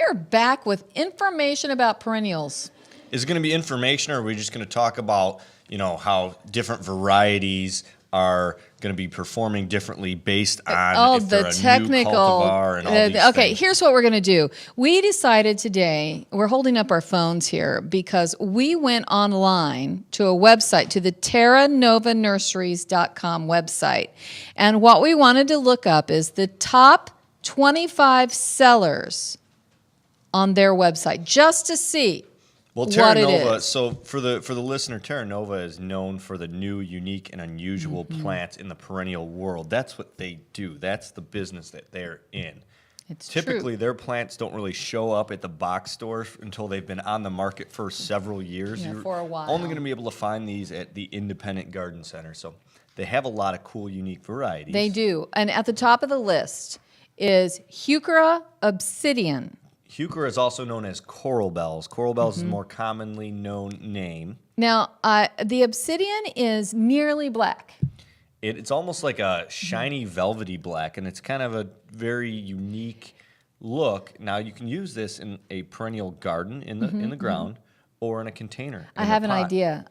are back with information about perennials. Is it going to be information, or are we just going to talk about, how different varieties are going to be performing differently based on if they're a new cultivar and all these Okay, things? here's what we're going to do. We decided today, we're holding up our phones here because we went online to a website, to the terranovanurseries.com website. And what we wanted to look up is the top 25 sellers on their website, just to see Terra what it Nova, is. so for the listener, Terra Nova is known for the new, unique, and unusual plants in the perennial world. That's what they do. That's the business that they're in. It's Typically, true. their plants don't really show up at the box stores until they've been on the market for several years. Yeah, You're for a while. only going to be able to find these at the independent garden center. So they have a lot of cool, unique varieties. They do. And at the top of the list is Heuchera obsidian. Heuchera is also known as coral bells. Coral bells is a more commonly known name. Now, the obsidian is nearly black. It's almost like a shiny velvety black, and it's kind of a very unique look. Now, you can use this in a perennial garden in the ground or in a container. I have an idea.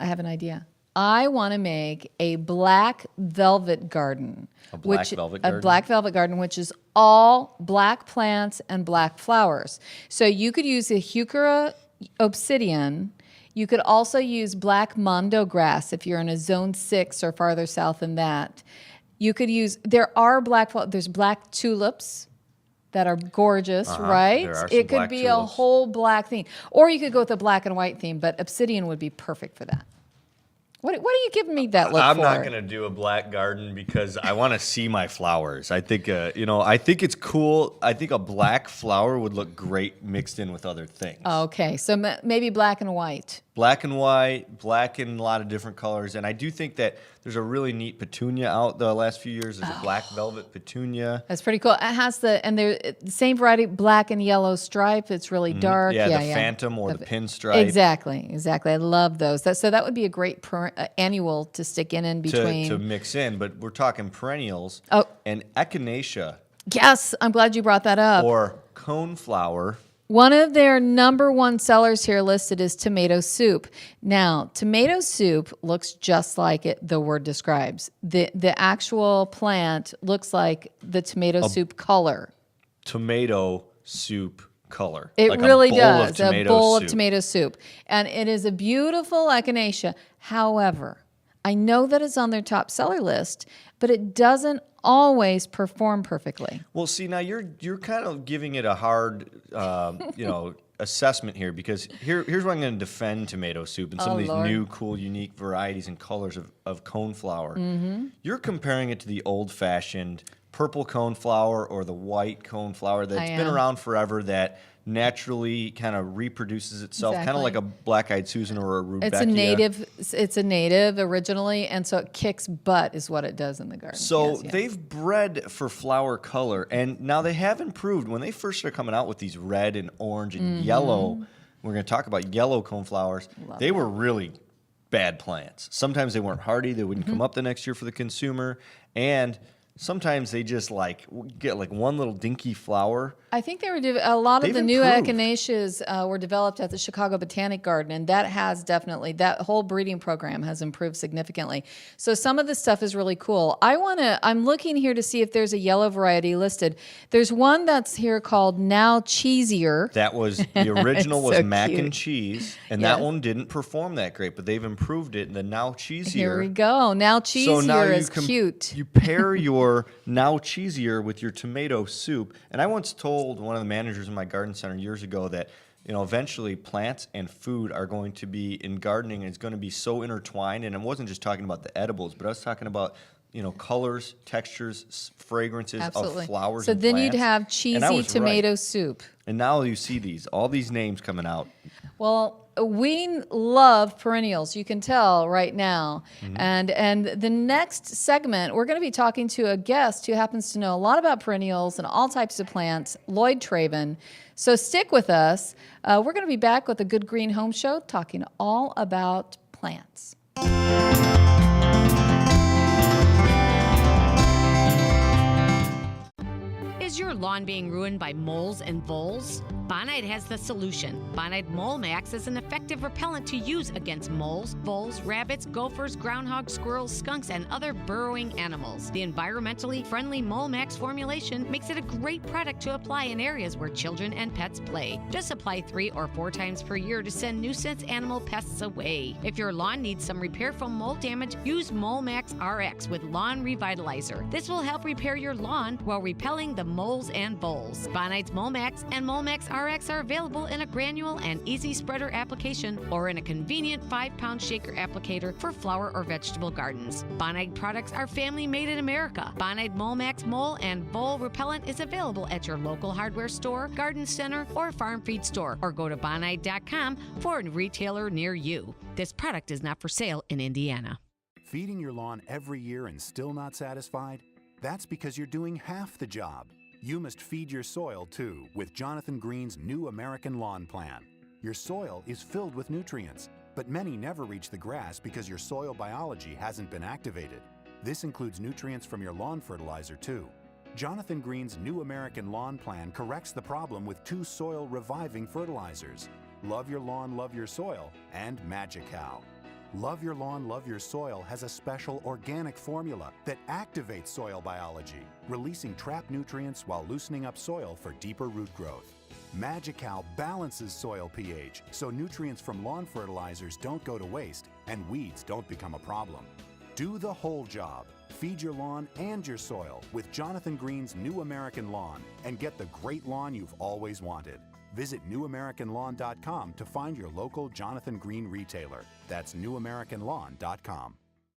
I want to make a black velvet garden. A black velvet garden? A black velvet garden, which is all black plants and black flowers. So you could use a Heuchera obsidian. You could also use black mondo grass if you're in a zone 6 or farther south than that. You could use, there's black tulips that are gorgeous, right? There are some It could black be a tulips. whole black theme. Or you could go with a black and white theme, but obsidian would be perfect for that. What are you giving me that look I'm for? not going to do a black garden because I want to see my flowers. I think, I think it's cool. I think a black flower would look great mixed in with other things. Okay, so maybe black and white. Black and white, black in a lot of different colors. And I do think that there's a really neat petunia out the last few years. There's a black velvet petunia. That's pretty cool. It has the same variety, black and yellow stripe. It's really dark. Yeah, the phantom or the pinstripe. Exactly. I love those. So that would be a great annual to stick in between. To mix in, but we're talking perennials. Oh. And echinacea Yes, I'm glad you brought that up. or coneflower. One of their number one sellers here listed is tomato soup. Now, tomato soup looks just like the word describes. The actual plant looks like the tomato soup color. Tomato soup color. It like really a bowl does. Of tomato a bowl soup. of tomato soup. And it is a beautiful echinacea. However, I know that it's on their top seller list, but it doesn't always perform perfectly. Well, see, now you're kind of giving it a hard, assessment here, because here's where I'm going to defend tomato soup and some of these Lord. new, cool, unique varieties and colors of coneflower. Mm-hmm. You're comparing it to the old-fashioned purple coneflower or the white coneflower that's been am. around forever, that naturally kind of reproduces itself, kind of Exactly. like a black-eyed Susan or a rudbeckia. It's a native originally, and so it kicks butt is what it does in the garden. So Yes. they've bred for flower color, and now they have improved. When they first started coming out with these red and orange and yellow, we're going to talk about yellow coneflowers, they were really bad plants. Sometimes they weren't hardy. They wouldn't come up the next year for the consumer, and sometimes they just get one little dinky flower. I think they were a lot of They've the new improved. echinacеas were developed at the Chicago Botanic Garden, and that has definitely, that whole breeding program has improved significantly. So some of this stuff is really cool. I'm looking here to see if there's a yellow variety listed. There's one that's here called Now Cheesier. That was the original was so mac cute. and cheese, and Yes. that one didn't perform that great, but they've improved it. And the Now Cheesier. Here we go. Now Cheesier So now is cute. You pair your Now Cheesier with your tomato soup. And I once told one of the managers in my garden center years ago that, eventually plants and food are going to be in gardening, and it's going to be so intertwined. And I wasn't just talking about the edibles, but I was talking about, colors, textures, fragrances Absolutely. of flowers So and then you'd plants. have And I cheesy was tomato right. soup. And now you see all these names coming out. Well, we love perennials. You can tell right now. And the next segment, we're going to be talking to a guest who happens to know a lot about perennials and all types of plants, Lloyd Traven. So stick with us. We're going to be back with a Good Green Home Show talking all about plants. Is your lawn being ruined by moles and voles? Bonide has the solution. Bonide Mole Max is an effective repellent to use against moles, voles, rabbits, gophers, groundhogs, squirrels, skunks, and other burrowing animals. The environmentally friendly Mole Max formulation makes it a great product to apply in areas where children and pets play. Just apply 3 or 4 times per year to send nuisance animal pests away. If your lawn needs some repair from mold damage, use Mole Max RX with Lawn Revitalizer. This will help repair your lawn while repelling the moles and voles. Bonide's Mole Max and Mole Max RX are available in a granule and easy spreader application or in a convenient 5-pound shaker applicator for flower or vegetable gardens. Bonide products are family made in America. Bonide Mole Max Mole and Vole Repellent is available at your local hardware store, garden center, or farm feed store, or go to bonide.com for a retailer near you. This product is not for sale in Indiana. Feeding your lawn every year and still not satisfied? That's because you're doing half the job. You must feed your soil too with Jonathan Green's new American Lawn Plan. Your soil is filled with nutrients, but many never reach the grass because your soil biology hasn't been activated. This includes nutrients from your lawn fertilizer too. Jonathan Green's new American Lawn Plan corrects the problem with 2 soil reviving fertilizers: Love Your Lawn, Love Your Soil and Magic-Cow. Love Your Lawn, Love Your Soil has a special organic formula that activates soil biology, releasing trapped nutrients while loosening up soil for deeper root growth. Magic-Cow balances soil pH so nutrients from lawn fertilizers don't go to waste and weeds don't become a problem. Do the whole job. Feed your lawn and your soil with Jonathan Green's New American Lawn and get the great lawn you've always wanted. Visit newamericanlawn.com to find your local Jonathan Green retailer. That's newamericanlawn.com.